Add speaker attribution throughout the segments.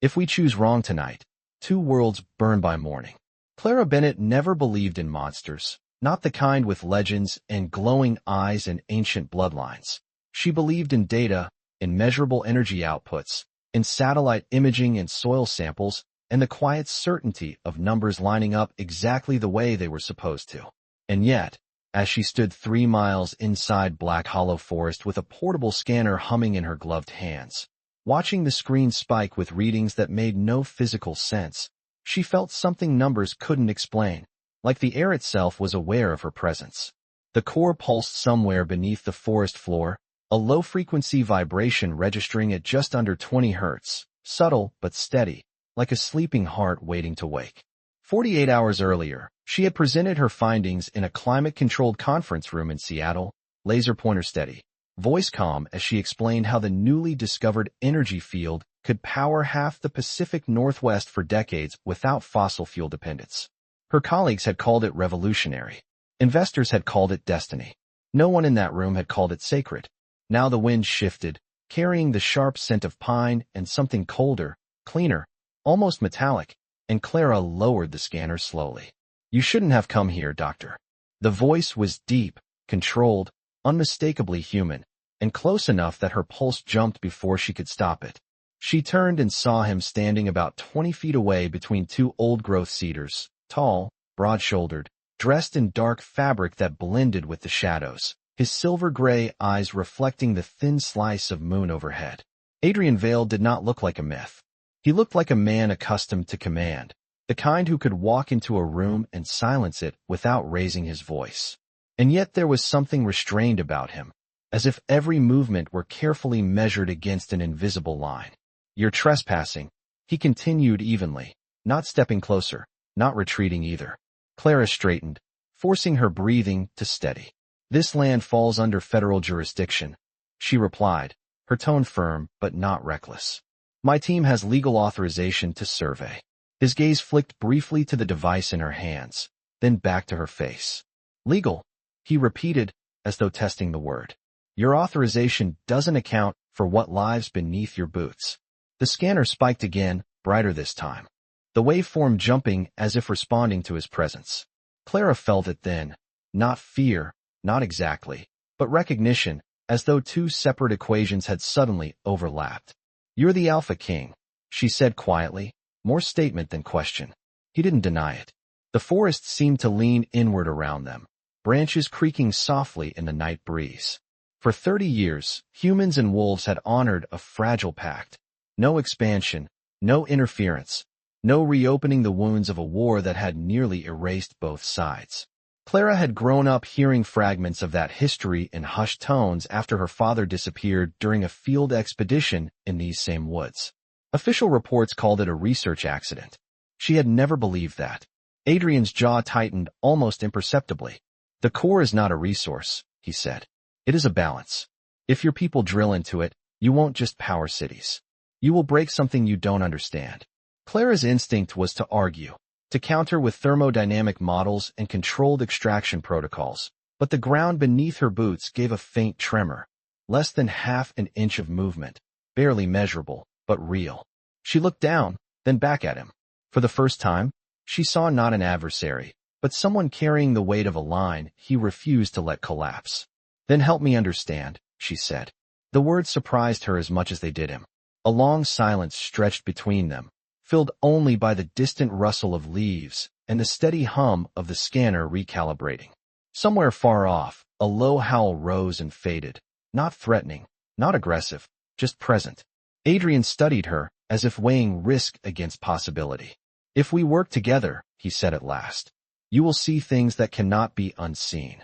Speaker 1: If we choose wrong tonight, 2 worlds burn by morning. Clara Bennett never believed in monsters, not the kind with legends and glowing eyes and ancient bloodlines. She believed in data, in measurable energy outputs, in satellite imaging and soil samples, and the quiet certainty of numbers lining up exactly the way they were supposed to. And yet, as she stood 3 miles inside Black Hollow Forest with a portable scanner humming in her gloved hands, watching the screen spike with readings that made no physical sense, she felt something numbers couldn't explain, like the air itself was aware of her presence. The core pulsed somewhere beneath the forest floor, a low-frequency vibration registering at just under 20 hertz, subtle but steady, like a sleeping heart waiting to wake. 48 hours earlier, she had presented her findings in a climate-controlled conference room in Seattle, laser pointer steady, voice calm as she explained how the newly discovered energy field could power half the Pacific Northwest for decades without fossil fuel dependence. Her colleagues had called it revolutionary. Investors had called it destiny. No one in that room had called it sacred. Now the wind shifted, carrying the sharp scent of pine and something colder, cleaner, almost metallic, and Clara lowered the scanner slowly. "You shouldn't have come here, Doctor." The voice was deep, controlled, unmistakably human, and close enough that her pulse jumped before she could stop it. She turned and saw him standing about 20 feet away between 2 old-growth cedars, tall, broad-shouldered, dressed in dark fabric that blended with the shadows, his silver-gray eyes reflecting the thin slice of moon overhead. Adrian Vale did not look like a myth. He looked like a man accustomed to command, the kind who could walk into a room and silence it without raising his voice. And yet there was something restrained about him, as if every movement were carefully measured against an invisible line. "You're trespassing," he continued evenly, not stepping closer, not retreating either. Clara straightened, forcing her breathing to steady. "This land falls under federal jurisdiction," she replied, her tone firm but not reckless. "My team has legal authorization to survey." His gaze flicked briefly to the device in her hands, then back to her face. "Legal," he repeated, as though testing the word. "Your authorization doesn't account for what lies beneath your boots." The scanner spiked again, brighter this time, the waveform jumping as if responding to his presence. Clara felt it then, not fear, not exactly, but recognition, as though 2 separate equations had suddenly overlapped. "You're the Alpha King," she said quietly, more statement than question. He didn't deny it. The forest seemed to lean inward around them, branches creaking softly in the night breeze. For 30 years, humans and wolves had honored a fragile pact. No expansion, no interference, no reopening the wounds of a war that had nearly erased both sides. Clara had grown up hearing fragments of that history in hushed tones after her father disappeared during a field expedition in these same woods. Official reports called it a research accident. She had never believed that. Adrian's jaw tightened almost imperceptibly. "The core is not a resource," he said. "It is a balance. If your people drill into it, you won't just power cities. You will break something you don't understand." Clara's instinct was to argue, to counter with thermodynamic models and controlled extraction protocols, but the ground beneath her boots gave a faint tremor, less than half an inch of movement, barely measurable, but real. She looked down, then back at him. For the first time, she saw not an adversary, but someone carrying the weight of a line he refused to let collapse. "Then help me understand," she said. The words surprised her as much as they did him. A long silence stretched between them, filled only by the distant rustle of leaves and the steady hum of the scanner recalibrating. Somewhere far off, a low howl rose and faded, not threatening, not aggressive, just present. Adrian studied her, as if weighing risk against possibility. "If we work together," he said at last, "you will see things that cannot be unseen."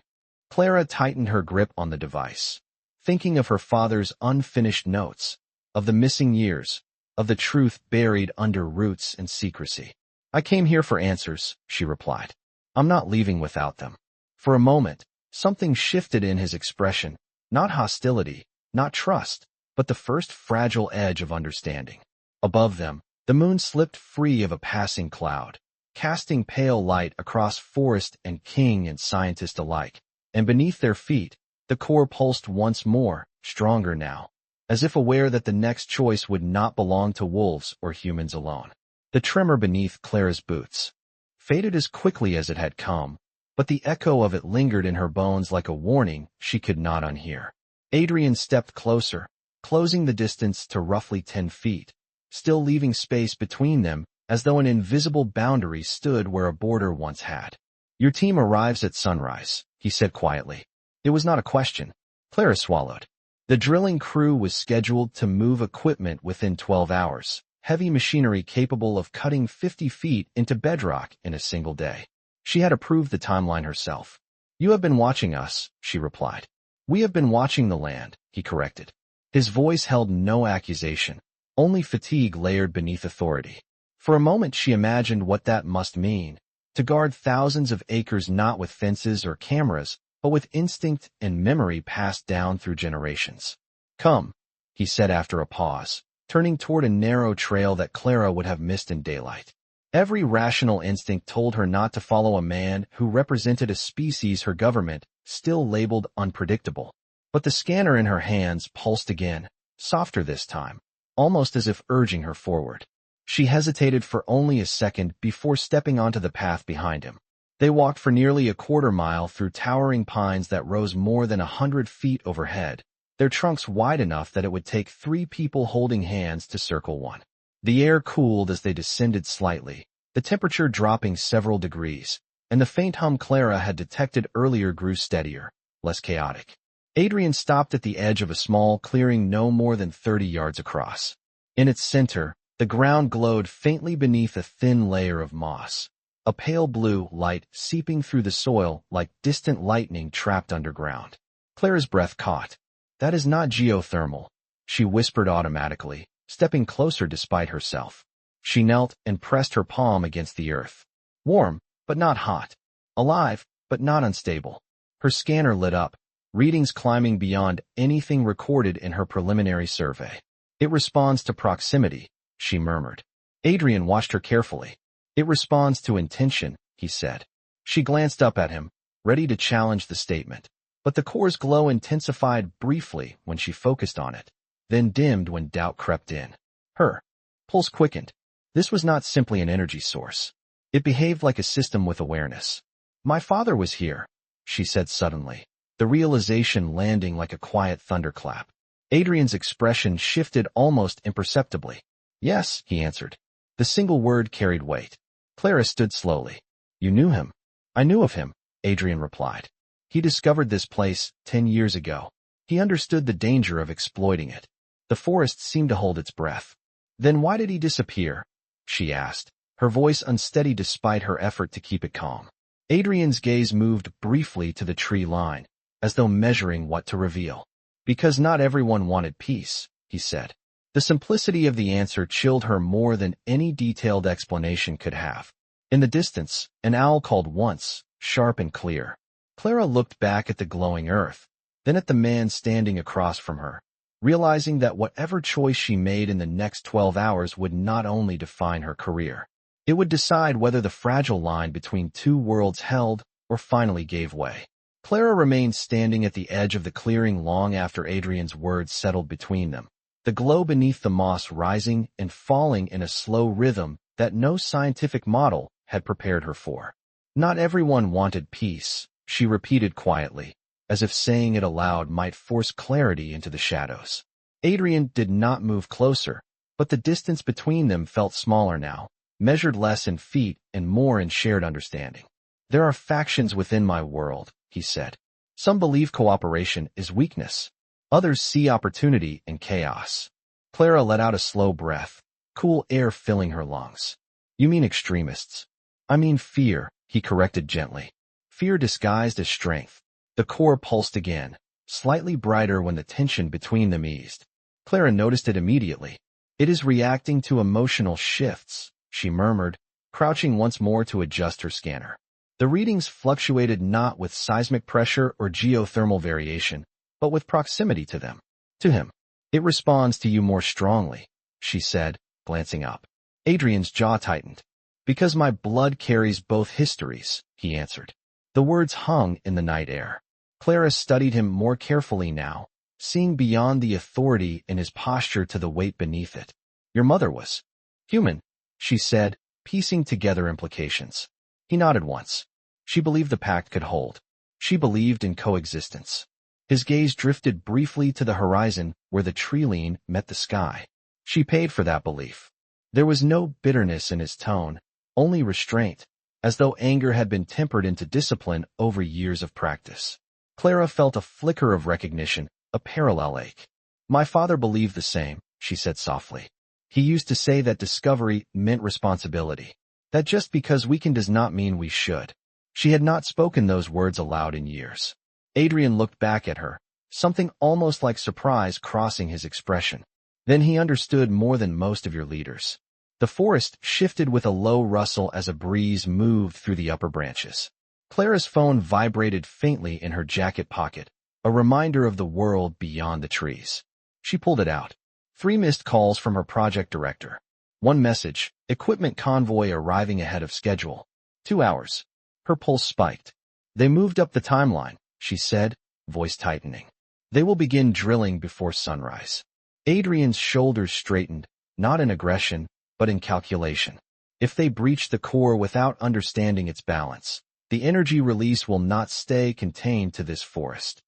Speaker 1: Clara tightened her grip on the device, thinking of her father's unfinished notes, of the missing years, of the truth buried under roots and secrecy. "I came here for answers," she replied. "I'm not leaving without them." For a moment, something shifted in his expression, not hostility, not trust, but the first fragile edge of understanding. Above them, the moon slipped free of a passing cloud, casting pale light across forest and king and scientist alike, and beneath their feet, the core pulsed once more, stronger now, as if aware that the next choice would not belong to wolves or humans alone. The tremor beneath Clara's boots faded as quickly as it had come, but the echo of it lingered in her bones like a warning she could not unhear. Adrian stepped closer, closing the distance to roughly 10 feet, still leaving space between them as though an invisible boundary stood where a border once had. "Your team arrives at sunrise," he said quietly. It was not a question. Clara swallowed. The drilling crew was scheduled to move equipment within 12 hours, heavy machinery capable of cutting 50 feet into bedrock in a single day. She had approved the timeline herself. "You have been watching us," she replied. "We have been watching the land," he corrected. His voice held no accusation, only fatigue layered beneath authority. For a moment she imagined what that must mean, to guard thousands of acres not with fences or cameras, but with instinct and memory passed down through generations. "Come," he said after a pause, turning toward a narrow trail that Clara would have missed in daylight. Every rational instinct told her not to follow a man who represented a species her government still labeled unpredictable. But the scanner in her hands pulsed again, softer this time, almost as if urging her forward. She hesitated for only a second before stepping onto the path behind him. They walked for nearly a quarter-mile through towering pines that rose more than 100 feet overhead, their trunks wide enough that it would take 3 people holding hands to circle one. The air cooled as they descended slightly, the temperature dropping several degrees, and the faint hum Clara had detected earlier grew steadier, less chaotic. Adrian stopped at the edge of a small clearing no more than 30 yards across. In its center, the ground glowed faintly beneath a thin layer of moss, a pale blue light seeping through the soil like distant lightning trapped underground. Clara's breath caught. "That is not geothermal," she whispered automatically, stepping closer despite herself. She knelt and pressed her palm against the earth. Warm, but not hot. Alive, but not unstable. Her scanner lit up, readings climbing beyond anything recorded in her preliminary survey. "It responds to proximity," she murmured. Adrian watched her carefully. "It responds to intention," he said. She glanced up at him, ready to challenge the statement. But the core's glow intensified briefly when she focused on it, then dimmed when doubt crept in. Her pulse quickened. This was not simply an energy source. It behaved like a system with awareness. "My father was here," she said suddenly, the realization landing like a quiet thunderclap. Adrian's expression shifted almost imperceptibly. "Yes," he answered. The single word carried weight. Clara stood slowly. "You knew him?" "I knew of him," Adrian replied. "He discovered this place 10 years ago. He understood the danger of exploiting it." The forest seemed to hold its breath. "Then why did he disappear?" she asked, her voice unsteady despite her effort to keep it calm. Adrian's gaze moved briefly to the tree line, as though measuring what to reveal. "Because not everyone wanted peace," he said. The simplicity of the answer chilled her more than any detailed explanation could have. In the distance, an owl called once, sharp and clear. Clara looked back at the glowing earth, then at the man standing across from her, realizing that whatever choice she made in the next 12 hours would not only define her career. It would decide whether the fragile line between two worlds held or finally gave way. Clara remained standing at the edge of the clearing long after Adrian's words settled between them, the glow beneath the moss rising and falling in a slow rhythm that no scientific model had prepared her for. "Not everyone wanted peace," she repeated quietly, as if saying it aloud might force clarity into the shadows. Adrian did not move closer, but the distance between them felt smaller now, measured less in feet and more in shared understanding. "There are factions within my world," he said. "Some believe cooperation is weakness. Others see opportunity in chaos." Clara let out a slow breath, cool air filling her lungs. "You mean extremists?" "I mean fear," he corrected gently. "Fear disguised as strength." The core pulsed again, slightly brighter when the tension between them eased. Clara noticed it immediately. "It is reacting to emotional shifts," she murmured, crouching once more to adjust her scanner. The readings fluctuated not with seismic pressure or geothermal variation, but with proximity to them. "To him. It responds to you more strongly," she said, glancing up. Adrian's jaw tightened. "Because my blood carries both histories," he answered. The words hung in the night air. Clara studied him more carefully now, seeing beyond the authority in his posture to the weight beneath it. Your mother was human, she said, piecing together implications. He nodded once. She believed the pact could hold. She believed in coexistence. His gaze drifted briefly to the horizon where the tree line met the sky. She paid for that belief. There was no bitterness in his tone, only restraint, as though anger had been tempered into discipline over years of practice. Clara felt a flicker of recognition, a parallel ache. My father believed the same, she said softly. He used to say that discovery meant responsibility. That just because we can does not mean we should. She had not spoken those words aloud in years. Adrian looked back at her, something almost like surprise crossing his expression. Then he understood more than most of your leaders. The forest shifted with a low rustle as a breeze moved through the upper branches. Clara's phone vibrated faintly in her jacket pocket, a reminder of the world beyond the trees. She pulled it out. 3 missed calls from her project director. 1 message, equipment convoy arriving ahead of schedule. 2 hours. Her pulse spiked. They moved up the timeline, she said, voice tightening. They will begin drilling before sunrise. Adrian's shoulders straightened, not in aggression, but in calculation. If they breach the core without understanding its balance, the energy release will not stay contained to this forest.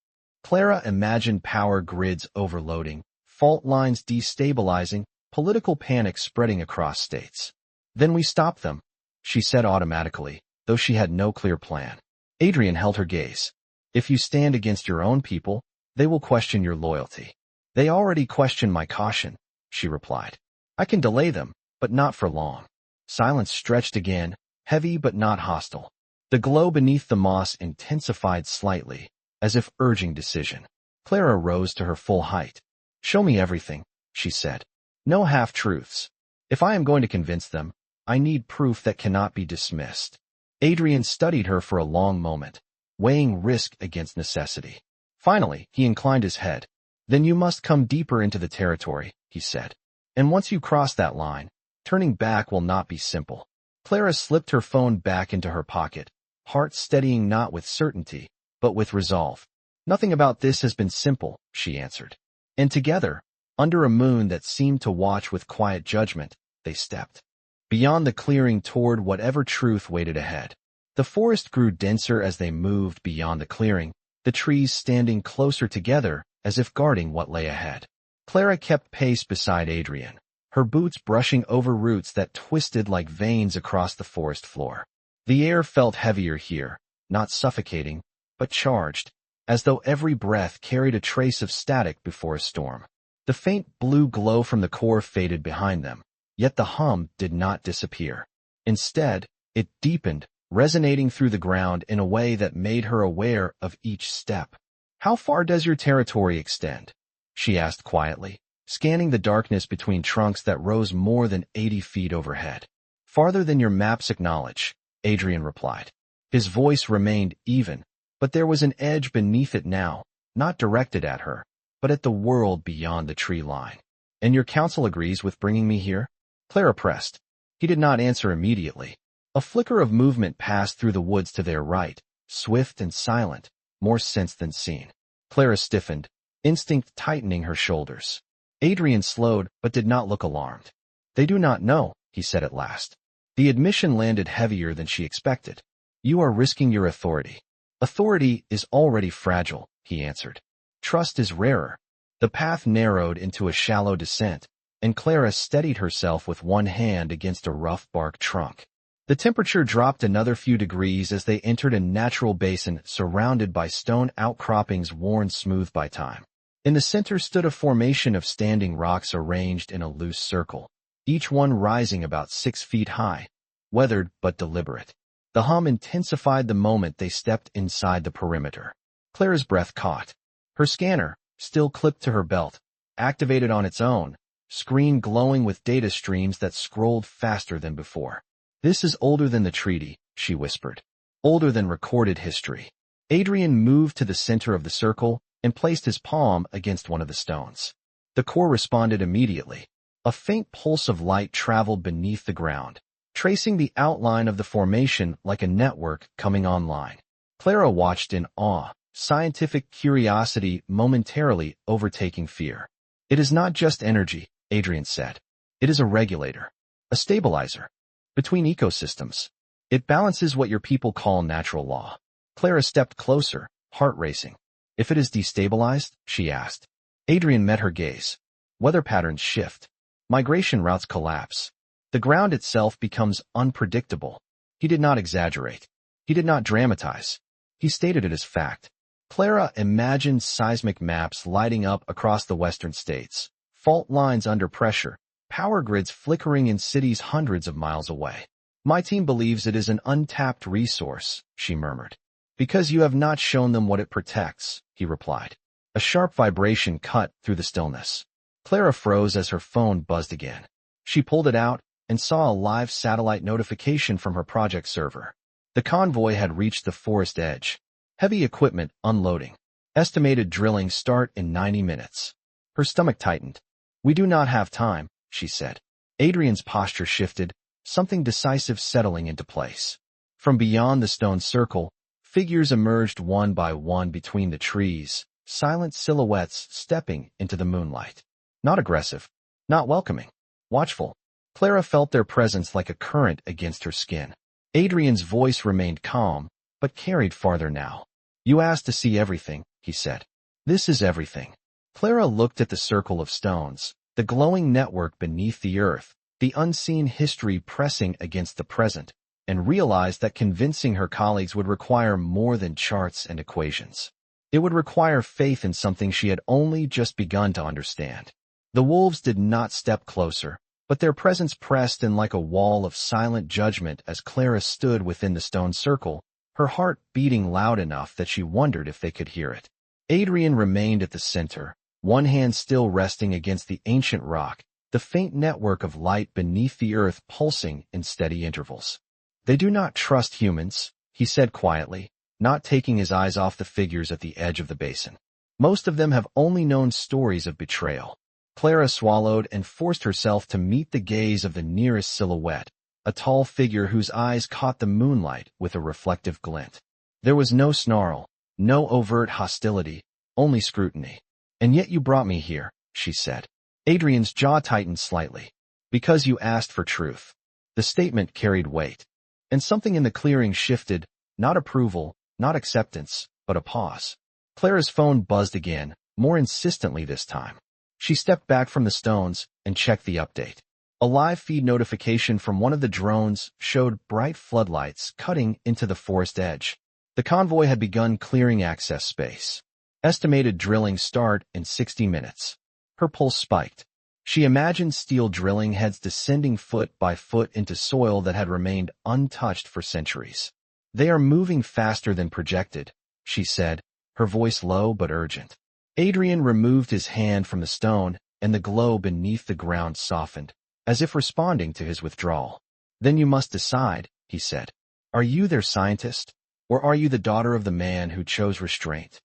Speaker 1: Clara imagined power grids overloading, fault lines destabilizing, political panic spreading across states. Then we stop them, she said automatically, though she had no clear plan. Adrian held her gaze. If you stand against your own people, they will question your loyalty. They already question my caution, she replied. I can delay them, but not for long. Silence stretched again, heavy but not hostile. The glow beneath the moss intensified slightly, as if urging decision. Clara rose to her full height. Show me everything, she said. No half-truths. If I am going to convince them, I need proof that cannot be dismissed. Adrian studied her for a long moment, weighing risk against necessity. Finally, he inclined his head. Then you must come deeper into the territory, he said. And once you cross that line, turning back will not be simple. Clara slipped her phone back into her pocket, heart steadying not with certainty, but with resolve. Nothing about this has been simple, she answered. And together, under a moon that seemed to watch with quiet judgment, they stepped beyond the clearing toward whatever truth waited ahead. The forest grew denser as they moved beyond the clearing, the trees standing closer together as if guarding what lay ahead. Clara kept pace beside Adrian, her boots brushing over roots that twisted like veins across the forest floor. The air felt heavier here, not suffocating, but charged, as though every breath carried a trace of static before a storm. The faint blue glow from the core faded behind them, yet the hum did not disappear. Instead, it deepened, resonating through the ground in a way that made her aware of each step. How far does your territory extend? She asked quietly, scanning the darkness between trunks that rose more than 80 feet overhead. Farther than your maps acknowledge, Adrian replied. His voice remained even, but there was an edge beneath it now, not directed at her, but at the world beyond the tree line. And your council agrees with bringing me here? Clara pressed. He did not answer immediately. A flicker of movement passed through the woods to their right, swift and silent, more sensed than seen. Clara stiffened, instinct tightening her shoulders. Adrian slowed but did not look alarmed. They do not know, he said at last. The admission landed heavier than she expected. You are risking your authority. Authority is already fragile, he answered. Trust is rarer. The path narrowed into a shallow descent, and Clara steadied herself with one hand against a rough bark trunk. The temperature dropped another few degrees as they entered a natural basin surrounded by stone outcroppings worn smooth by time. In the center stood a formation of standing rocks arranged in a loose circle, each one rising about 6 feet high, weathered but deliberate. The hum intensified the moment they stepped inside the perimeter. Clara's breath caught. Her scanner, still clipped to her belt, activated on its own, screen glowing with data streams that scrolled faster than before. This is older than the treaty, she whispered. Older than recorded history. Adrian moved to the center of the circle and placed his palm against one of the stones. The core responded immediately. A faint pulse of light traveled beneath the ground, tracing the outline of the formation like a network coming online. Clara watched in awe, scientific curiosity momentarily overtaking fear. It is not just energy, Adrian said. It is a regulator, a stabilizer. Between ecosystems, it balances what your people call natural law. Clara stepped closer, heart racing. If it is destabilized, she asked. Adrian met her gaze. Weather patterns shift. Migration routes collapse. The ground itself becomes unpredictable. He did not exaggerate. He did not dramatize. He stated it as fact. Clara imagined seismic maps lighting up across the western states, fault lines under pressure, power grids flickering in cities hundreds of miles away. My team believes it is an untapped resource, she murmured. Because you have not shown them what it protects, he replied. A sharp vibration cut through the stillness. Clara froze as her phone buzzed again. She pulled it out and saw a live satellite notification from her project server. The convoy had reached the forest edge. Heavy equipment unloading. Estimated drilling start in 90 minutes. Her stomach tightened. We do not have time, she said. Adrian's posture shifted, something decisive settling into place. From beyond the stone circle, figures emerged one by one between the trees, silent silhouettes stepping into the moonlight. Not aggressive, not welcoming, watchful. Clara felt their presence like a current against her skin. Adrian's voice remained calm, but carried farther now. You asked to see everything, he said. This is everything. Clara looked at the circle of stones, the glowing network beneath the earth, the unseen history pressing against the present, and realized that convincing her colleagues would require more than charts and equations. It would require faith in something she had only just begun to understand. The wolves did not step closer, but their presence pressed in like a wall of silent judgment as Clara stood within the stone circle, her heart beating loud enough that she wondered if they could hear it. Adrian remained at the center, one hand still resting against the ancient rock, the faint network of light beneath the earth pulsing in steady intervals. They do not trust humans, he said quietly, not taking his eyes off the figures at the edge of the basin. Most of them have only known stories of betrayal. Clara swallowed and forced herself to meet the gaze of the nearest silhouette, a tall figure whose eyes caught the moonlight with a reflective glint. There was no snarl, no overt hostility, only scrutiny. And yet you brought me here, she said. Adrian's jaw tightened slightly. Because you asked for truth. The statement carried weight. And something in the clearing shifted, not approval, not acceptance, but a pause. Clara's phone buzzed again, more insistently this time. She stepped back from the stones and checked the update. A live feed notification from one of the drones showed bright floodlights cutting into the forest edge. The convoy had begun clearing access space. Estimated drilling start in 60 minutes. Her pulse spiked. She imagined steel drilling heads descending foot by foot into soil that had remained untouched for centuries. They are moving faster than projected, she said, her voice low but urgent. Adrian removed his hand from the stone, and the glow beneath the ground softened, as if responding to his withdrawal. Then you must decide, he said. Are you their scientist, or are you the daughter of the man who chose restraint?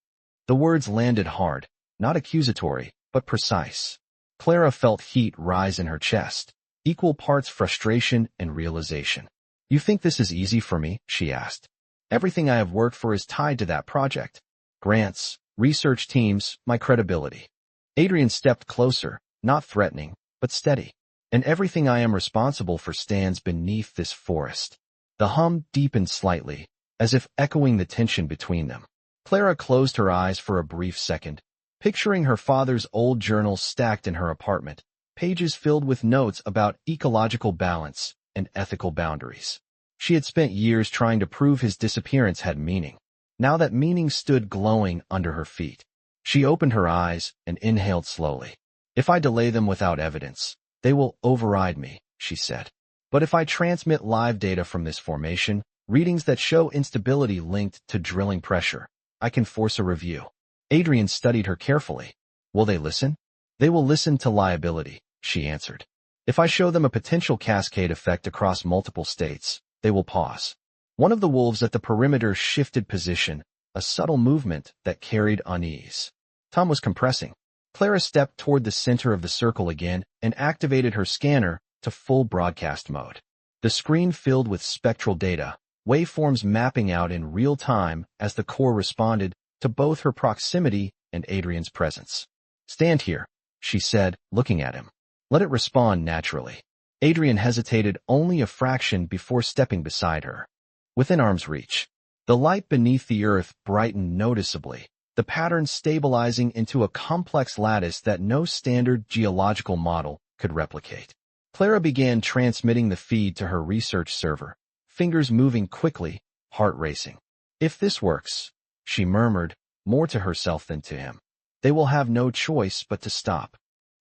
Speaker 1: The words landed hard, not accusatory, but precise. Clara felt heat rise in her chest, equal parts frustration and realization. You think this is easy for me? She asked. Everything I have worked for is tied to that project. Grants, research teams, my credibility. Adrian stepped closer, not threatening, but steady. And everything I am responsible for stands beneath this forest. The hum deepened slightly, as if echoing the tension between them. Clara closed her eyes for a brief second, picturing her father's old journals stacked in her apartment, pages filled with notes about ecological balance and ethical boundaries. She had spent years trying to prove his disappearance had meaning. Now that meaning stood glowing under her feet. She opened her eyes and inhaled slowly. If I delay them without evidence, they will override me, she said. But if I transmit live data from this formation, readings that show instability linked to drilling pressure, I can force a review. Adrian studied her carefully. Will they listen? They will listen to liability, she answered. If I show them a potential cascade effect across multiple states, they will pause. One of the wolves at the perimeter shifted position, a subtle movement that carried unease. Tom was compressing. Clara stepped toward the center of the circle again and activated her scanner to full broadcast mode. The screen filled with spectral data, waveforms mapping out in real time as the core responded, to both her proximity and Adrian's presence. "Stand here," she said, looking at him. "Let it respond naturally." Adrian hesitated only a fraction before stepping beside her. Within arm's reach, the light beneath the earth brightened noticeably, the pattern stabilizing into a complex lattice that no standard geological model could replicate. Clara began transmitting the feed to her research server, fingers moving quickly, heart racing. "If this works," she murmured, more to herself than to him, "they will have no choice but to stop."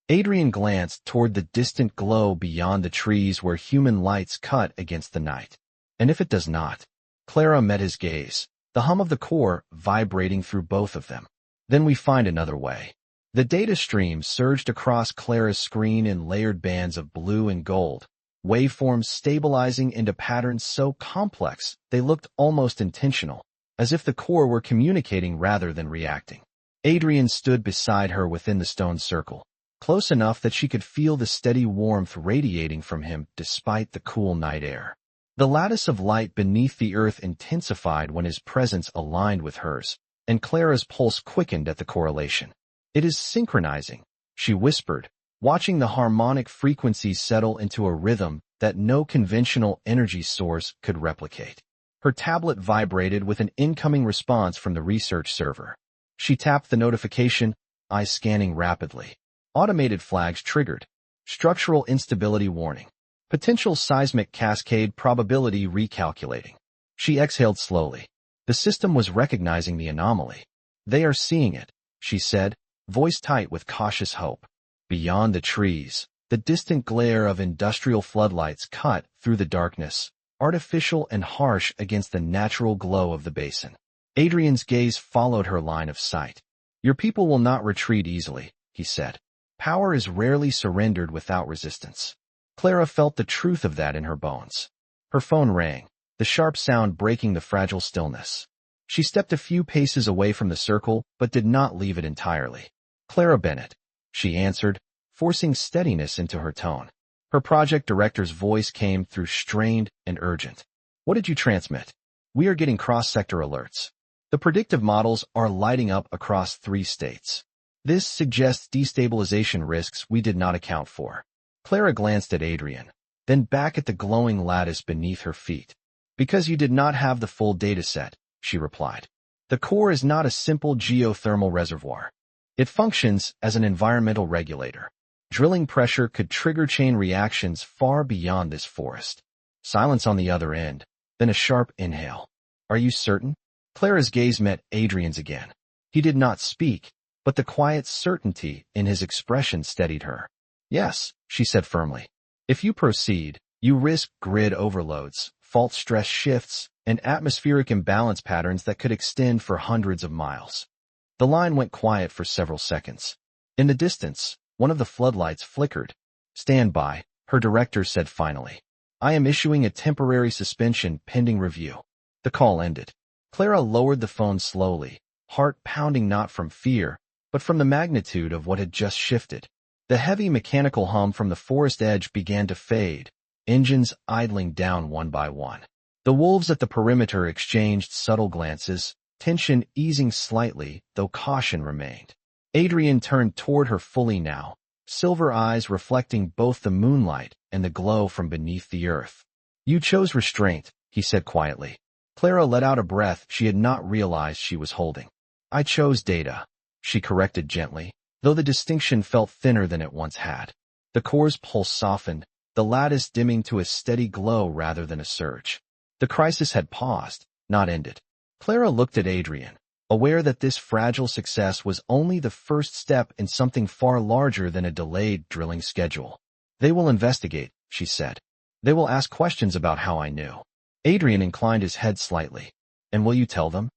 Speaker 1: Adrian glanced toward the distant glow beyond the trees where human lights cut against the night. "And if it does not?" Clara met his gaze, the hum of the core vibrating through both of them. "Then we find another way." The data stream surged across Clara's screen in layered bands of blue and gold, waveforms stabilizing into patterns so complex they looked almost intentional, as if the core were communicating rather than reacting. Adrian stood beside her within the stone circle, close enough that she could feel the steady warmth radiating from him despite the cool night air. The lattice of light beneath the earth intensified when his presence aligned with hers, and Clara's pulse quickened at the correlation. "It is synchronizing," she whispered, watching the harmonic frequencies settle into a rhythm that no conventional energy source could replicate. Her tablet vibrated with an incoming response from the research server. She tapped the notification, eyes scanning rapidly. Automated flags triggered. Structural instability warning. Potential seismic cascade probability recalculating. She exhaled slowly. The system was recognizing the anomaly. "They are seeing it," she said, voice tight with cautious hope. Beyond the trees, the distant glare of industrial floodlights cut through the darkness, artificial and harsh against the natural glow of the basin. Adrian's gaze followed her line of sight. "Your people will not retreat easily," he said. "Power is rarely surrendered without resistance." Clara felt the truth of that in her bones. Her phone rang, the sharp sound breaking the fragile stillness. She stepped a few paces away from the circle, but did not leave it entirely. "Clara Bennett," she answered, forcing steadiness into her tone. Her project director's voice came through strained and urgent. "What did you transmit?" "We are getting cross-sector alerts. The predictive models are lighting up across 3 states. This suggests destabilization risks we did not account for." Clara glanced at Adrian, then back at the glowing lattice beneath her feet. "Because you did not have the full data set," she replied. "The core is not a simple geothermal reservoir. It functions as an environmental regulator. Drilling pressure could trigger chain reactions far beyond this forest." Silence on the other end, then a sharp inhale. "Are you certain?" Clara's gaze met Adrian's again. He did not speak, but the quiet certainty in his expression steadied her. "Yes," she said firmly. "If you proceed, you risk grid overloads, fault stress shifts, and atmospheric imbalance patterns that could extend for hundreds of miles." The line went quiet for several seconds. In the distance, one of the floodlights flickered. "Stand by," her director said finally. "I am issuing a temporary suspension pending review." The call ended. Clara lowered the phone slowly, heart pounding not from fear, but from the magnitude of what had just shifted. The heavy mechanical hum from the forest edge began to fade, engines idling down one by one. The wolves at the perimeter exchanged subtle glances, tension easing slightly, though caution remained. Adrian turned toward her fully now, silver eyes reflecting both the moonlight and the glow from beneath the earth. "You chose restraint," he said quietly. Clara let out a breath she had not realized she was holding. "I chose data," she corrected gently, though the distinction felt thinner than it once had. The core's pulse softened, the lattice dimming to a steady glow rather than a surge. The crisis had paused, not ended. Clara looked at Adrian, aware that this fragile success was only the first step in something far larger than a delayed drilling schedule. "They will investigate," she said. "They will ask questions about how I knew." Adrian inclined his head slightly. "And will you tell them?"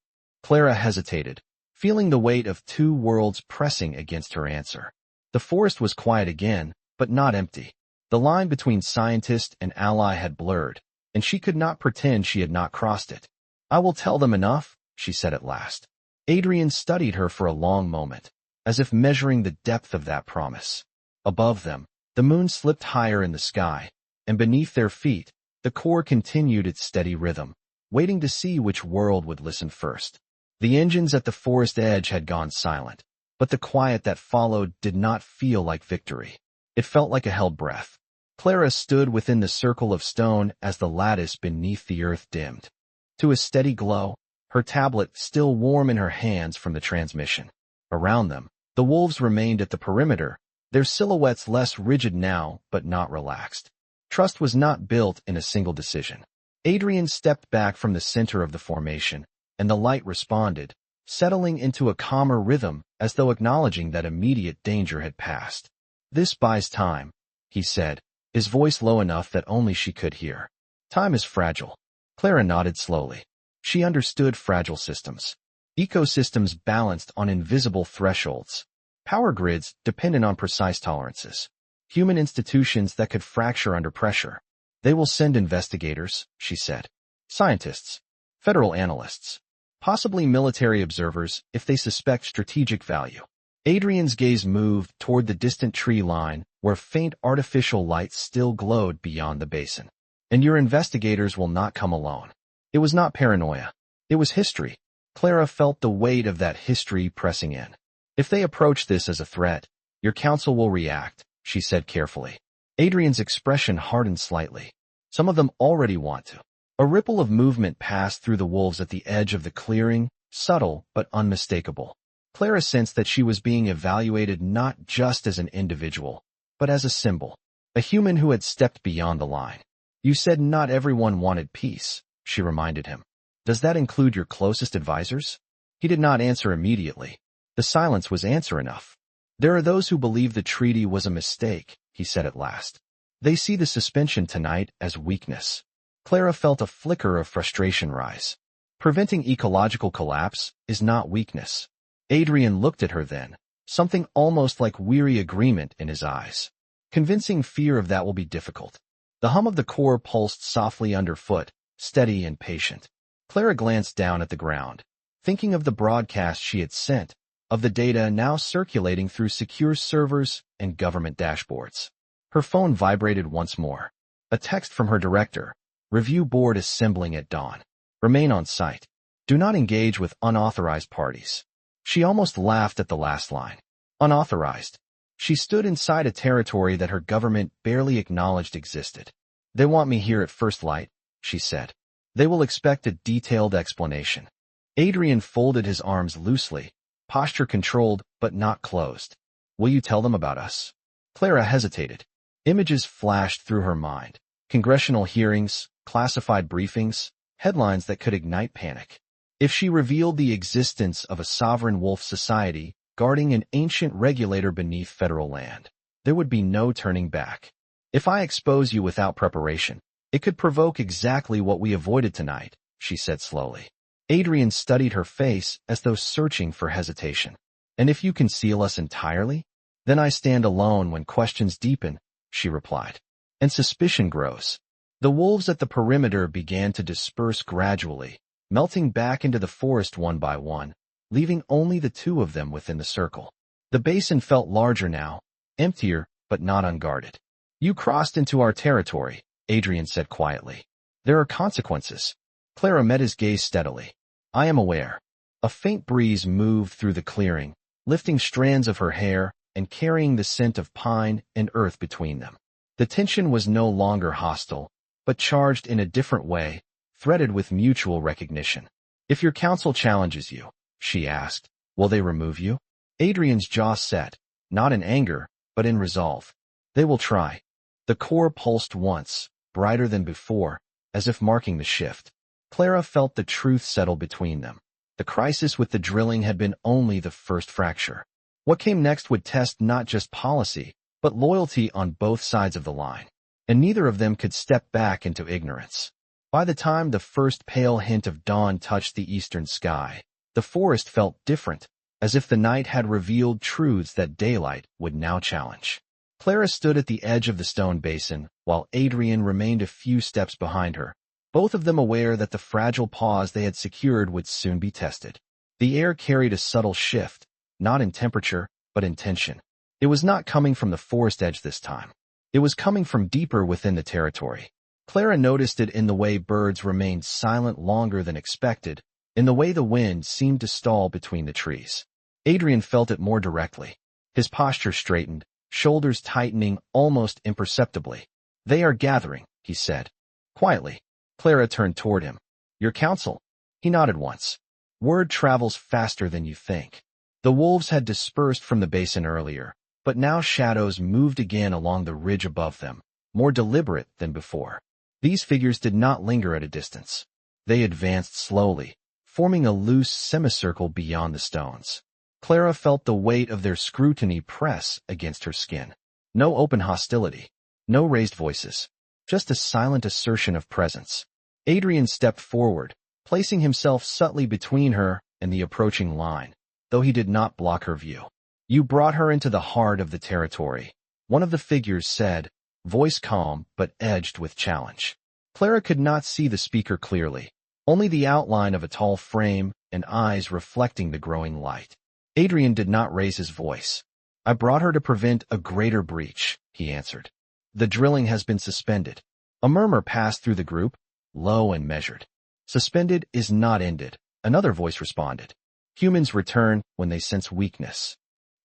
Speaker 1: Clara hesitated, feeling the weight of 2 worlds pressing against her answer. The forest was quiet again, but not empty. The line between scientist and ally had blurred, and she could not pretend she had not crossed it. "I will tell them enough," she said at last. Adrian studied her for a long moment, as if measuring the depth of that promise. Above them, the moon slipped higher in the sky, and beneath their feet, the core continued its steady rhythm, waiting to see which world would listen first. The engines at the forest edge had gone silent, but the quiet that followed did not feel like victory. It felt like a held breath. Clara stood within the circle of stone as the lattice beneath the earth dimmed to a steady glow, her tablet still warm in her hands from the transmission. Around them, the wolves remained at the perimeter, their silhouettes less rigid now but not relaxed. Trust was not built in a single decision. Adrian stepped back from the center of the formation, and the light responded, settling into a calmer rhythm as though acknowledging that immediate danger had passed. "This buys time," he said, his voice low enough that only she could hear. "Time is fragile." Clara nodded slowly. She understood fragile systems. Ecosystems balanced on invisible thresholds. Power grids dependent on precise tolerances. Human institutions that could fracture under pressure. "They will send investigators," she said. "Scientists. Federal analysts. Possibly military observers if they suspect strategic value." Adrian's gaze moved toward the distant tree line where faint artificial lights still glowed beyond the basin. "And your investigators will not come alone." It was not paranoia. It was history. Clara felt the weight of that history pressing in. "If they approach this as a threat, your council will react," she said carefully. Adrian's expression hardened slightly. "Some of them already want to." A ripple of movement passed through the wolves at the edge of the clearing, subtle but unmistakable. Clara sensed that she was being evaluated not just as an individual, but as a symbol, a human who had stepped beyond the line. "You said not everyone wanted peace," she reminded him. "Does that include your closest advisors?" He did not answer immediately. The silence was answer enough. "There are those who believe the treaty was a mistake," he said at last. "They see the suspension tonight as weakness." Clara felt a flicker of frustration rise. Preventing ecological collapse is not weakness. Adrian looked at her then, something almost like weary agreement in his eyes. Convincing fear of that will be difficult. The hum of the core pulsed softly underfoot, steady and patient. Clara glanced down at the ground, thinking of the broadcast she had sent, of the data now circulating through secure servers and government dashboards. Her phone vibrated once more. A text from her director. "Review board assembling at dawn. Remain on site. Do not engage with unauthorized parties." She almost laughed at the last line. Unauthorized. She stood inside a territory that her government barely acknowledged existed. "They want me here at first light," she said. "They will expect a detailed explanation." Adrian folded his arms loosely, posture controlled but not closed. "Will you tell them about us?" Clara hesitated. Images flashed through her mind. Congressional hearings, classified briefings, headlines that could ignite panic. If she revealed the existence of a sovereign wolf society guarding an ancient regulator beneath federal land, there would be no turning back. "If I expose you without preparation, it could provoke exactly what we avoided tonight," she said slowly. Adrian studied her face as though searching for hesitation. "And if you conceal us entirely? Then I stand alone when questions deepen," she replied. "And suspicion grows." The wolves at the perimeter began to disperse gradually, melting back into the forest one by one, leaving only the two of them within the circle. The basin felt larger now, emptier but not unguarded. "You crossed into our territory," Adrian said quietly. "There are consequences." Clara met his gaze steadily. "I am aware." A faint breeze moved through the clearing, lifting strands of her hair and carrying the scent of pine and earth between them. The tension was no longer hostile, but charged in a different way, threaded with mutual recognition. "If your council challenges you," she asked, "will they remove you?" Adrian's jaw set, not in anger, but in resolve. "They will try." The core pulsed once, brighter than before, as if marking the shift. Clara felt the truth settle between them. The crisis with the drilling had been only the first fracture. What came next would test not just policy, but loyalty on both sides of the line. And neither of them could step back into ignorance. By the time the first pale hint of dawn touched the eastern sky, the forest felt different, as if the night had revealed truths that daylight would now challenge. Clara stood at the edge of the stone basin, while Adrian remained a few steps behind her, both of them aware that the fragile pause they had secured would soon be tested. The air carried a subtle shift, not in temperature, but in tension. It was not coming from the forest edge this time. It was coming from deeper within the territory. Clara noticed it in the way birds remained silent longer than expected, in the way the wind seemed to stall between the trees. Adrian felt it more directly. His posture straightened, shoulders tightening almost imperceptibly. "They are gathering," he said. Quietly. Clara turned toward him. "Your counsel?" He nodded once. "Word travels faster than you think." The wolves had dispersed from the basin earlier, but now shadows moved again along the ridge above them, more deliberate than before. These figures did not linger at a distance. They advanced slowly, forming a loose semicircle beyond the stones. Clara felt the weight of their scrutiny press against her skin. No open hostility, no raised voices, just a silent assertion of presence. Adrian stepped forward, placing himself subtly between her and the approaching line, though he did not block her view. "You brought her into the heart of the territory," one of the figures said, voice calm but edged with challenge. Clara could not see the speaker clearly, only the outline of a tall frame and eyes reflecting the growing light. Adrian did not raise his voice. "I brought her to prevent a greater breach," he answered. "The drilling has been suspended." A murmur passed through the group, low and measured. "Suspended is not ended," another voice responded. "Humans return when they sense weakness."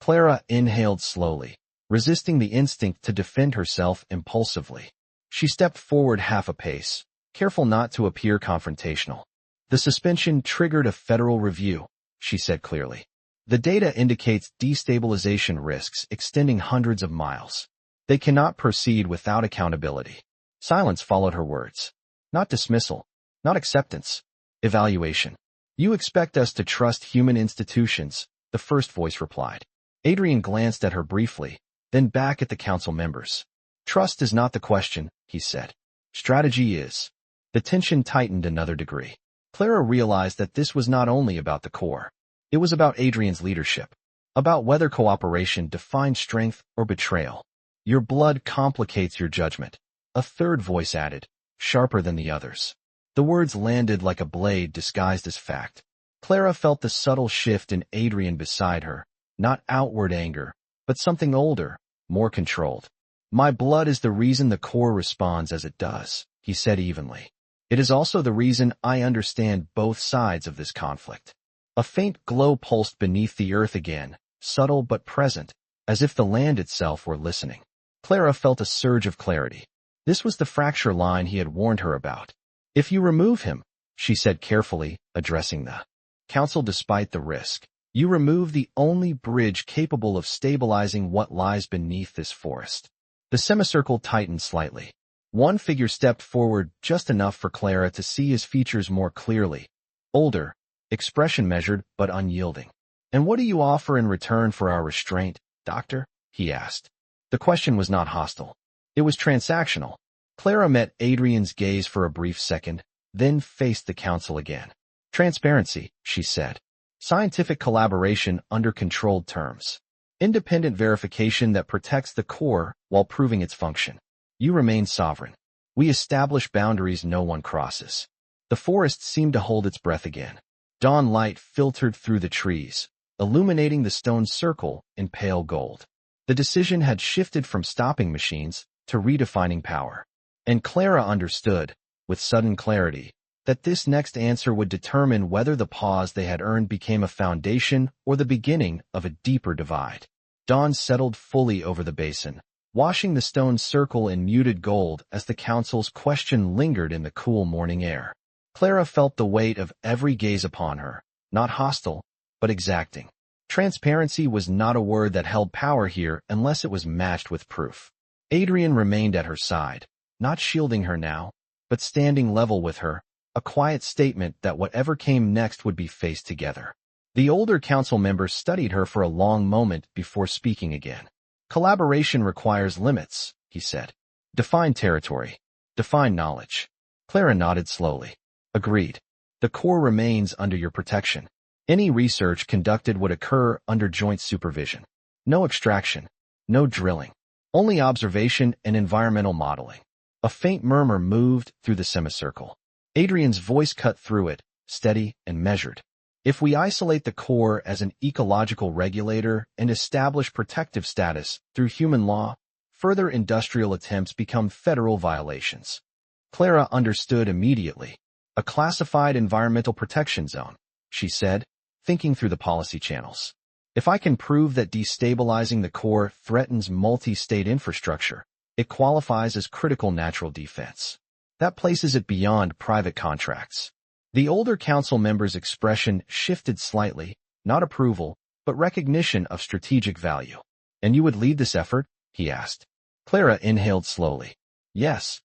Speaker 1: Clara inhaled slowly, resisting the instinct to defend herself impulsively. She stepped forward half a pace, careful not to appear confrontational. "The suspension triggered a federal review," she said clearly. "The data indicates destabilization risks extending hundreds of miles. They cannot proceed without accountability." Silence followed her words. Not dismissal, not acceptance. Evaluation. "You expect us to trust human institutions," the first voice replied. Adrian glanced at her briefly, then back at the council members. "Trust is not the question," he said. "Strategy is." The tension tightened another degree. Clara realized that this was not only about the core. It was about Adrian's leadership, about whether cooperation defined strength or betrayal. "Your blood complicates your judgment," a third voice added, sharper than the others. The words landed like a blade disguised as fact. Clara felt the subtle shift in Adrian beside her, not outward anger, but something older, more controlled. "My blood is the reason the core responds as it does," he said evenly. "It is also the reason I understand both sides of this conflict." A faint glow pulsed beneath the earth again, subtle but present, as if the land itself were listening. Clara felt a surge of clarity. This was the fracture line he had warned her about. "If you remove him," she said carefully, addressing the council despite the risk, "you remove the only bridge capable of stabilizing what lies beneath this forest." The semicircle tightened slightly. One figure stepped forward just enough for Clara to see his features more clearly. Older, expression measured but unyielding. "And what do you offer in return for our restraint, Doctor?" he asked. The question was not hostile. It was transactional. Clara met Adrian's gaze for a brief second, then faced the council again. "Transparency," she said. "Scientific collaboration under controlled terms. Independent verification that protects the core while proving its function. You remain sovereign. We establish boundaries no one crosses." The forest seemed to hold its breath again. Dawn light filtered through the trees, illuminating the stone circle in pale gold. The decision had shifted from stopping machines to redefining power. And Clara understood, with sudden clarity, that this next answer would determine whether the pause they had earned became a foundation or the beginning of a deeper divide. Dawn settled fully over the basin, washing the stone circle in muted gold as the council's question lingered in the cool morning air. Clara felt the weight of every gaze upon her, not hostile, but exacting. Transparency was not a word that held power here unless it was matched with proof. Adrian remained at her side, not shielding her now, but standing level with her, a quiet statement that whatever came next would be faced together. The older council member studied her for a long moment before speaking again. "Collaboration requires limits," he said. "Define territory. Define knowledge." Clara nodded slowly. "Agreed. The core remains under your protection. Any research conducted would occur under joint supervision. No extraction, no drilling, only observation and environmental modeling." A faint murmur moved through the semicircle. Adrian's voice cut through it, steady and measured. "If we isolate the core as an ecological regulator and establish protective status through human law, further industrial attempts become federal violations." Clara understood immediately. A classified environmental protection zone, she said, thinking through the policy channels. If I can prove that destabilizing the core threatens multi-state infrastructure, it qualifies as critical natural defense. That places it beyond private contracts. The older council member's expression shifted slightly, not approval, but recognition of strategic value. And you would lead this effort? He asked. Clara inhaled slowly. Yes.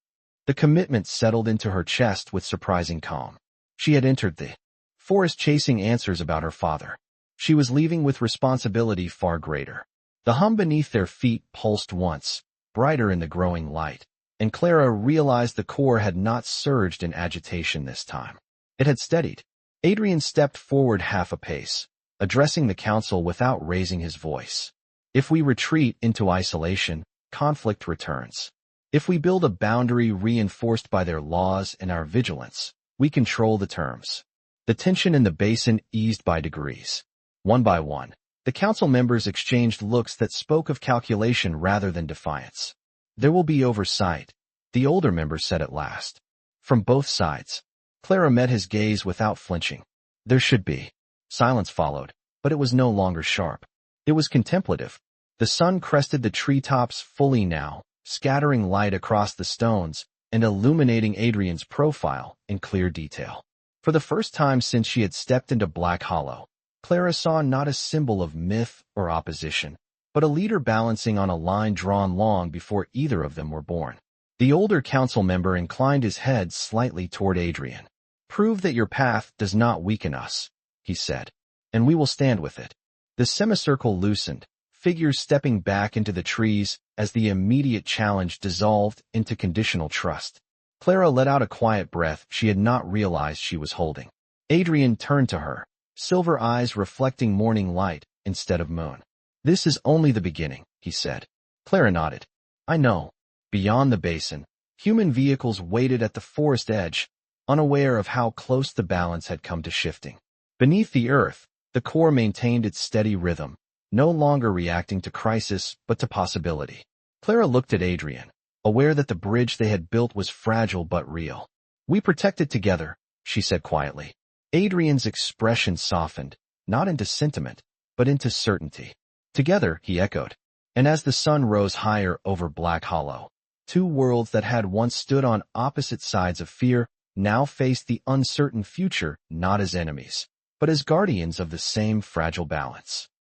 Speaker 1: The commitment settled into her chest with surprising calm. She had entered the forest chasing answers about her father. She was leaving with responsibility far greater. The hum beneath their feet pulsed once, brighter in the growing light, and Clara realized the core had not surged in agitation this time. It had steadied. Adrian stepped forward half a pace, addressing the council without raising his voice. If we retreat into isolation, conflict returns. If we build a boundary reinforced by their laws and our vigilance, we control the terms. The tension in the basin eased by degrees. One by one, the council members exchanged looks that spoke of calculation rather than defiance. There will be oversight, the older member said at last. From both sides. Clara met his gaze without flinching. There should be. Silence followed, but it was no longer sharp. It was contemplative. The sun crested the treetops fully now, scattering light across the stones and illuminating Adrian's profile in clear detail. For the first time since she had stepped into Black Hollow, Clara saw not a symbol of myth or opposition, but a leader balancing on a line drawn long before either of them were born. The older council member inclined his head slightly toward Adrian. Prove that your path does not weaken us, he said, and we will stand with it. The semicircle loosened, figures stepping back into the trees as the immediate challenge dissolved into conditional trust. Clara let out a quiet breath she had not realized she was holding. Adrian turned to her, silver eyes reflecting morning light instead of moon. This is only the beginning, he said. Clara nodded. I know. Beyond the basin, human vehicles waited at the forest edge, unaware of how close the balance had come to shifting. Beneath the earth, the core maintained its steady rhythm, no longer reacting to crisis but to possibility. Clara looked at Adrian, aware that the bridge they had built was fragile but real. We protect it together, she said quietly. Adrian's expression softened, not into sentiment, but into certainty. Together, he echoed. And as the sun rose higher over Black Hollow, two worlds that had once stood on opposite sides of fear now faced the uncertain future not as enemies, but as guardians of the same fragile balance.